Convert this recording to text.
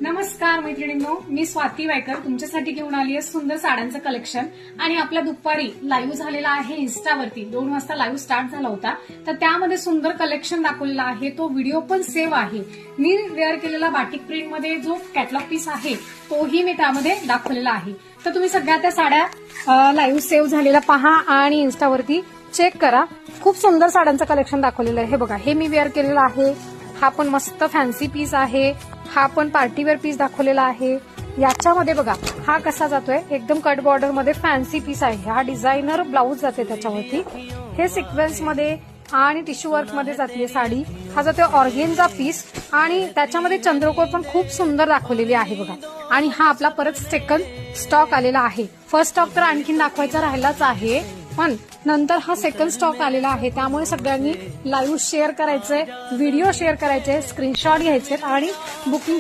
नमस्कार मैत्रिणींनो, मी स्वाती वायकर तुमच्यासाठी घेऊन आली आहे सुंदर साड्यांचं कलेक्शन. आणि आपल्या दुपारी लाईव्ह झालेला आहे इन्स्टावरती 2 वाजता लाईव्ह स्टार्ट झाला होता. तर त्यामध्ये सुंदर कलेक्शन दाखवलेला आहे. तो व्हिडिओ पण सेव्ह आहे. मी वेअर केलेला बाटिक प्रिंट मध्ये जो कॅटलॉग पीस आहे तोही मी त्यामध्ये दाखवलेला आहे. तर तुम्ही सगळ्या त्या साड्या लाईव्ह सेव्ह झालेल्या पहा आणि इन्स्टावरती चेक करा. खूप सुंदर साड्यांचं कलेक्शन दाखवलेलं आहे. हे बघा, हे मी वेअर केलेलं आहे. हा पण मस्त फॅन्सी पीस आहे. हा पण पार्टीवेअर पीस दाखवलेला आहे. याच्यामध्ये बघा हा कसा जातोय, एकदम कट बॉर्डर मध्ये फॅन्सी पीस आहे. हा डिझायनर ब्लाऊज जाते त्याच्यावरती. हे सिक्वेन्स मध्ये आणि टिश्यू वर्क मध्ये जाते साडी. हा जातोय ऑर्गेन्झा पीस आणि त्याच्यामध्ये चंद्रकोर पण खूप सुंदर दाखवलेली आहे बघा. आणि हा आपला परत सेकंड स्टॉक आलेला आहे. फर्स्ट स्टॉक तर आणखीन दाखवायचा राहिलाच आहे, पण नंतर हा सेकंड स्टॉक आलेला आहे. त्यामुळे सगळ्यांनी लाईव्ह शेअर करायचंय, व्हिडिओ शेअर करायचे, स्क्रीनशॉट घ्यायचे आणि बुकिंग